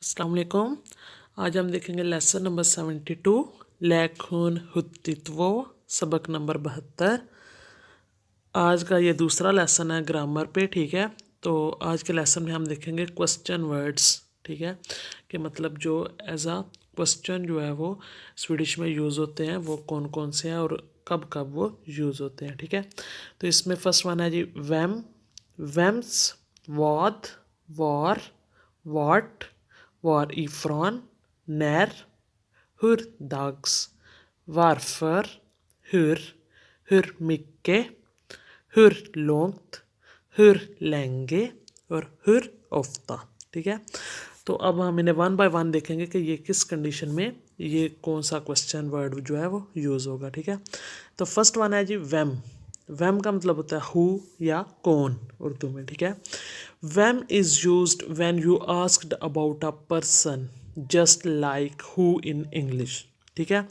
अस्सलाम वालेकुम। आज हम देखेंगे लेसन नंबर 72 लैखून हुत्तित्वो सबक नंबर 72। आज का ये दूसरा लेसन है ग्रामर पे, ठीक है। तो आज के लेसन में हम देखेंगे क्वेश्चन वर्ड्स, ठीक है, कि मतलब जो एज आ क्वेश्चन जो है वो स्वीडिश में यूज़ होते हैं वो कौन कौन से हैं और कब कब वो यूज़ होते हैं, ठीक है। तो इसमें फर्स्ट वन है जी वैम, वेम्स, वॉद, वॉर, वॉट, var ifrån, när, hur dags, varför, hur mycket, hur långt, hur länge और hur ofta, ठीक है। तो अब हम इन्हें वन बाय वन देखेंगे कि ये किस कंडीशन में ये कौन सा क्वेश्चन वर्ड जो है वो यूज़ होगा, ठीक है। तो फर्स्ट वन है जी वैम। वैम का मतलब होता है हु या कौन उर्दू में, ठीक है। वैम is used when you asked about a person just like who in English, ठीक है।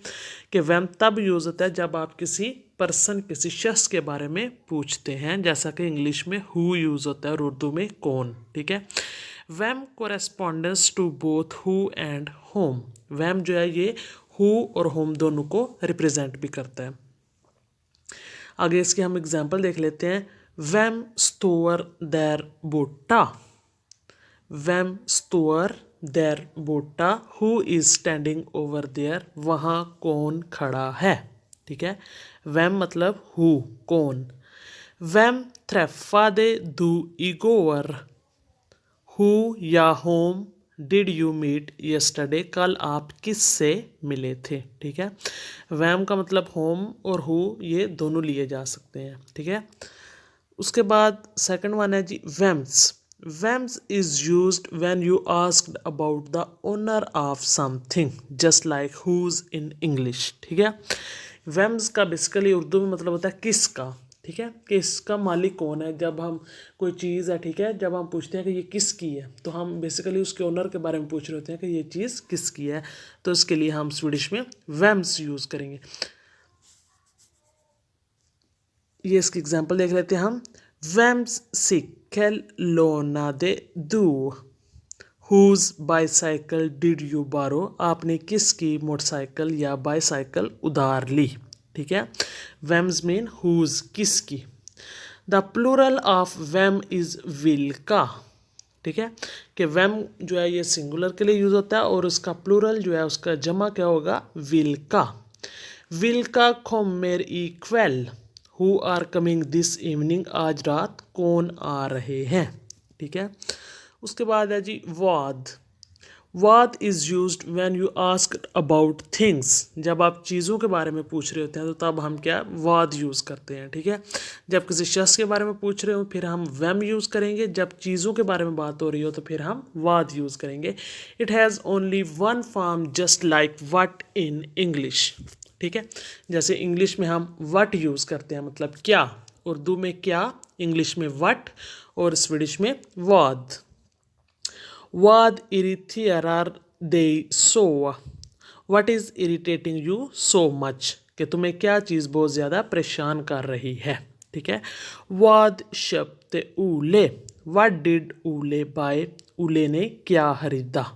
कि वैम तब यूज़ होता है जब आप किसी पर्सन, किसी शख्स के बारे में पूछते हैं, जैसा कि इंग्लिश में हु यूज़ होता है और उर्दू में कौन, ठीक है। वैम correspondence to both who and whom. वैम जो है ये हु और होम दोनों को रिप्रेजेंट भी करता है। आगे इसके हम एग्जाम्पल देख लेते हैं। वैम स्टोअर देर बोटा, वैम स्टोअर देर बोटा, who is standing over there, वहाँ कौन खड़ा है, ठीक है। वैम मतलब हु, कौन। वैम थ्रेफादे दू इगोवर, हु या whom did you meet yesterday, कल आप किससे मिले थे, ठीक है। वैम का मतलब होम और हु ये दोनों लिए जा सकते हैं, ठीक है। उसके बाद सेकंड वन है जी वैम्स। वैम्स is used when you asked about the owner of something just like whose in English, ठीक है। वैम्स का बेसिकली उर्दू में मतलब होता है किसका, ठीक है, कि इसका मालिक कौन है। जब हम कोई चीज़ है, ठीक है, जब हम पूछते हैं कि ये किसकी है तो हम बेसिकली उसके ओनर के बारे में पूछ रहे होते हैं कि ये चीज़ किसकी है। तो इसके लिए हम स्वीडिश में वैम्स यूज़ करेंगे। ये इसकी एग्जांपल देख लेते हैं हम। वेम्स cykel lånade du, whose bicycle did you borrow, आपने किसकी मोटरसाइकिल या बाईसाइकिल उधार ली, ठीक है। वेम्स मीन whose, किसकी। द प्लूरल ऑफ वैम इज विल्का, ठीक है, कि वैम जो है ये सिंगुलर के लिए यूज होता है और उसका प्लूरल जो है उसका जमा क्या होगा, विल्का। विल्का kommer ikväll, who are coming this evening, आज रात कौन आ रहे हैं, ठीक है। उसके बाद है जी वाद। वाद is used when you ask about things, जब आप चीज़ों के बारे में पूछ रहे होते हैं तो तब हम क्या वाद यूज़ करते हैं, ठीक है। जब किसी शख्स के बारे में पूछ रहे हो फिर हम वैम यूज़ करेंगे, जब चीज़ों के बारे में बात हो रही हो तो फिर हम वाद यूज़ करेंगे। It has only one form just like what in English, ठीक है। जैसे इंग्लिश में हम वट यूज़ करते हैं मतलब क्या, उर्दू में क्या, इंग्लिश में वट और स्वीडिश में वाद। Vad irriterar dig så? What is irritating you so much? कि तुम्हें क्या चीज़ बहुत ज़्यादा परेशान कर रही है, ठीक है। Vad köpte Ole? What did Ole buy? Ole ने क्या खरीदा।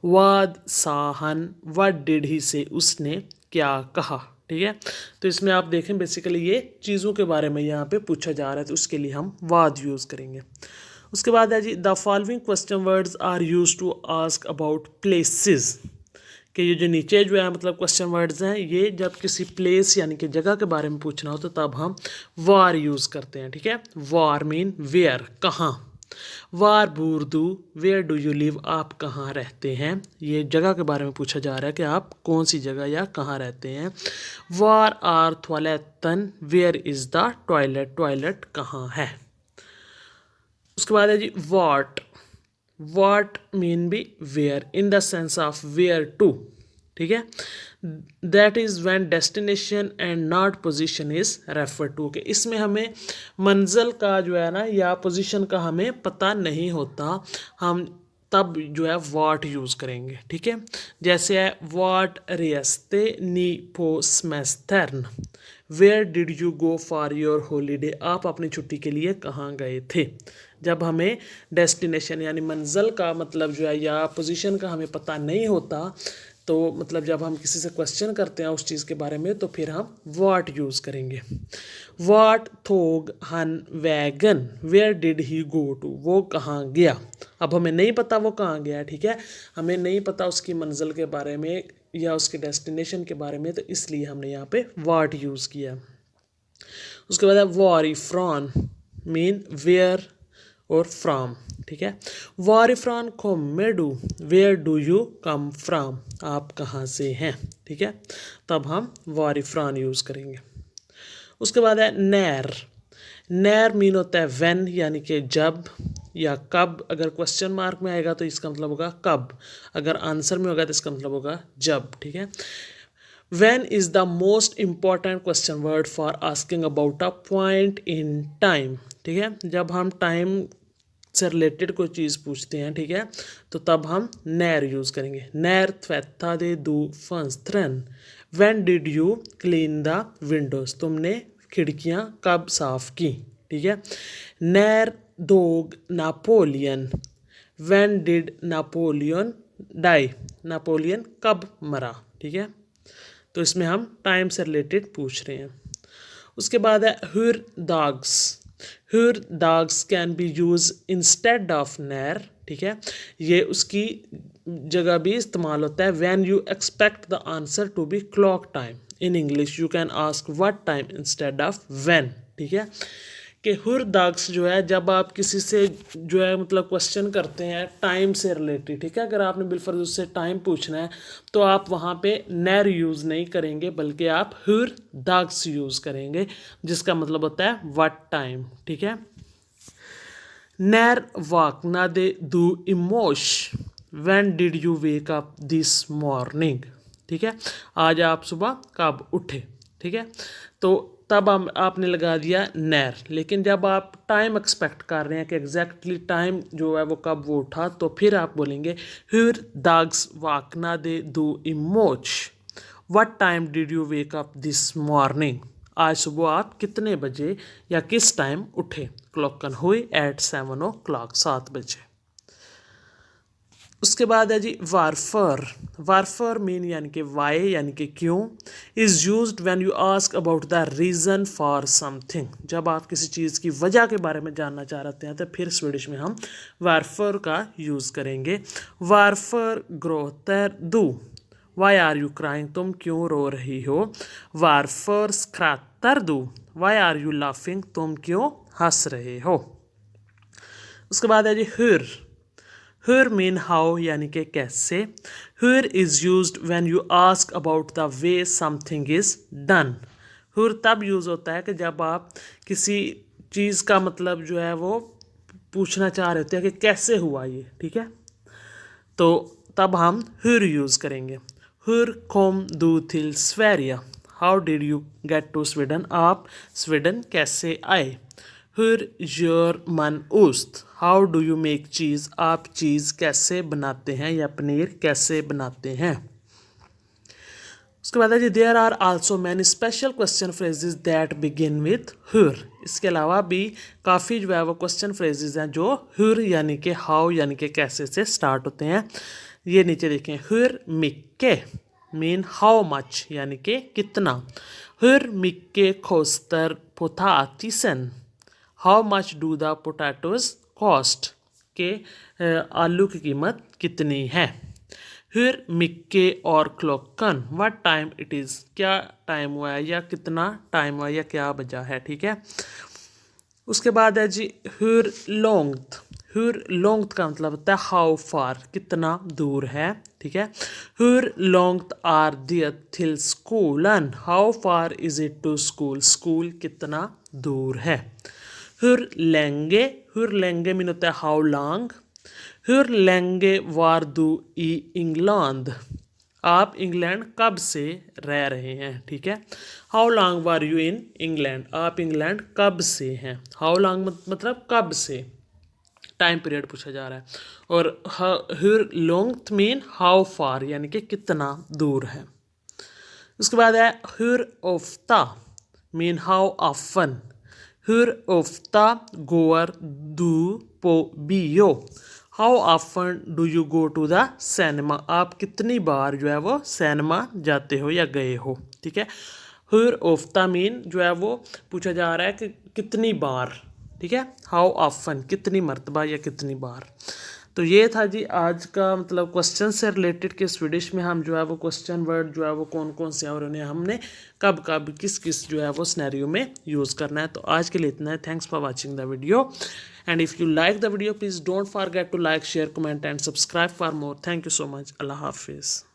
Vad sa han? What did he say? उसने क्या कहा, ठीक है। तो इसमें आप देखें बेसिकली ये चीज़ों के बारे में यहाँ पे पूछा जा रहा है तो उसके लिए हम वाद यूज़ करेंगे। उसके बाद है जी the following question words are use to ask about places, कि ये जो नीचे जो है मतलब क्वेश्चन वर्ड्स हैं ये जब किसी प्लेस यानी कि जगह के बारे में पूछना हो तो तब हम वार यूज़ करते हैं, ठीक है। वार मीन वेयर, कहाँ। वार बूरदू, वेयर डू यू लिव, आप कहाँ रहते हैं, ये जगह के बारे में पूछा जा रहा है कि आप कौन सी जगह या कहाँ रहते हैं। वार आर टॉयलेटन, where is the toilet, toilet कहाँ है। उसके बाद है जी वॉट। वॉट मीन भी where in the sense of where to, ठीक है। That is when destination and not position is refer to, के इसमें हमें मंजिल का जो है ना या पोजीशन का हमें पता नहीं होता, हम तब जो है वॉट यूज़ करेंगे, ठीक है। जैसे है वॉट रेस्ते नी på semestern, where did you go for your holiday, आप अपनी छुट्टी के लिए कहाँ गए थे। जब हमें डेस्टिनेशन यानी मंजिल का मतलब जो है या पोजीशन का हमें पता नहीं होता, तो मतलब जब हम किसी से क्वेश्चन करते हैं उस चीज़ के बारे में, तो फिर हम वाट यूज़ करेंगे। वाट थोग हन वैगन, where did he go to, वो कहाँ गया। अब हमें नहीं पता वो कहाँ गया, ठीक है, हमें नहीं पता उसकी मंजिल के बारे में या उसके डेस्टिनेशन के बारे में, तो इसलिए हमने यहाँ पे वाट यूज़ किया। उसके बाद है वारी फ्रॉन, मीन वेयर और फ्राम, ठीक है। वारी फ्रॉन कोमेडू, where do you come from, आप कहाँ से हैं, ठीक है, तब हम वारी फ्रॉन यूज़ करेंगे। उसके बाद है नैर। नैर मीन होता है व्हेन, यानी कि जब या कब। अगर क्वेश्चन मार्क में आएगा तो इसका मतलब होगा कब, अगर आंसर में होगा तो इसका मतलब होगा जब, ठीक है। When is the most important question word for asking about a point in time, ठीक है, जब हम टाइम से रिलेटेड कोई चीज़ पूछते हैं, ठीक है, तो तब हम नैर यूज़ करेंगे। नैर tvättade du fönstren, when did you clean the windows, तुमने खिड़कियाँ कब साफ़ की, ठीक है। नैर dog Napoleon, when did Napoleon die, Napoleon कब मरा, ठीक है, तो इसमें हम टाइम से रिलेटेड पूछ रहे हैं। उसके बाद है हुर दाग्स। हुर दाग्स can be use instead of नैर, ठीक है, ये उसकी जगह भी इस्तेमाल होता है। When you expect the answer to be clock time, in English you can ask what time instead of when, ठीक है। कि हुर दाग्स जो है, जब आप किसी से जो है मतलब क्वेश्चन करते हैं टाइम से रिलेटेड, ठीक है, अगर आपने बिलफर्ज उससे टाइम पूछना है तो आप वहाँ पे नैर यूज़ नहीं करेंगे, बल्कि आप हुर दाग्स यूज़ करेंगे, जिसका मतलब होता है व्हाट टाइम, ठीक है। नैर वाकना दे दू इमोश, when did you wake up this morning, ठीक है, आज आप सुबह कब उठे, ठीक है, तो तब हम आपने लगा दिया नैर। लेकिन जब आप टाइम एक्सपेक्ट कर रहे हैं कि एग्जैक्टली टाइम जो है वो कब वो उठा, तो फिर आप बोलेंगे हुर दाग्स वाकना दे दू इमोच, what time did you wake up this morning, आज सुबह आप कितने बजे या किस टाइम उठे। क्लॉकन हुई एट 7 o'clock, 7 बजे। उसके बाद है जी वारफर। वारफर मीन यानी कि वाई, यानी कि क्यों। Is used when you ask about the reason for something, जब आप किसी चीज़ की वजह के बारे में जानना चाह रहे हैं तो फिर स्वीडिश में हम वारफर का यूज़ करेंगे। वारफर ग्रोतर दू, वाई आर यू क्राइंग, तुम क्यों रो रही हो। वारफर स्क्रातर दू, वाई आर यू लाफिंग, तुम क्यों हंस रहे हो। उसके बाद है जी हुर। हुर मीन हाउ, यानी कि कैसे। हुर is used when you ask about the way something is done. हुर तब यूज़ होता है कि जब आप किसी चीज़ का मतलब जो है वो पूछना चाह रहे होते हैं कि कैसे हुआ ये, ठीक है, तो तब हम हुर यूज़ करेंगे। हुर कोम दू थिल स्वेरिया, how did you get to Sweden, आप स्वीडन कैसे आए। हुर योर मन उस्त, how do you make cheese, आप चीज़ कैसे बनाते हैं या पनीर कैसे बनाते हैं। उसके बाद है जी there are also many special question phrases that begin with हुर। इसके अलावा भी काफ़ी जो है वो क्वेश्चन फ्रेजेस हैं जो हुर यानी कि हाउ यानी कि कैसे से स्टार्ट होते हैं। ये नीचे देखें, हुर मिक्के मीन हाउ मच, यानी कि कितना। हुर मिक्के खोस्तर पोथाटिसन, how much do the potatoes cost, के आलू की कीमत कितनी है। हुर मिक्के और क्लॉकन, व्हाट टाइम इट इज़, क्या टाइम हुआ है या कितना टाइम हुआ है या क्या बजा है, ठीक है। उसके बाद है जी हुर लोंग्थ। हुर लोंग्थ का मतलब होता है हाउ फार, कितना दूर है, ठीक है। हुर लोंग्थ आर दियर थिल स्कूलन, how far is it to school, school कितना दूर है। हुर लेंगे मीन होता है हाउ लॉन्ग। हुर लेंगे वार दू ई इंग्लैंड, आप इंग्लैंड कब से रह रहे हैं, ठीक है। How long war you in England, आप इंग्लैंड कब से हैं। हाउ लॉन्ग मतलब कब से, टाइम पीरियड पूछा जा रहा है। और हुर लॉन्ग मीन हाउ फार, यानी कि कितना दूर है। उसके बाद है हुर ओफ्ता mean how often. Hur ofta går du på bio? How often do you go to the cinema? आप कितनी बार जो है वो सिनेमा जाते हो या गए हो, ठीक है। Hur ofta मीन जो है वो पूछा जा रहा है कि कितनी बार, ठीक है। हाउ ऑफन कितनी मर्तबा या कितनी बार। तो ये था जी आज का मतलब क्वेश्चन से रिलेटेड कि स्वीडिश में हम जो है वो क्वेश्चन वर्ड जो है वो कौन कौन से और उन्हें हमने कब कब किस किस जो है वो सिनेरियो में यूज़ करना है। तो आज के लिए इतना है। Thanks for watching the video and if you like the video please don't forget to like share comment and subscribe for more. Thank you so much. अल्लाह हाफिज़।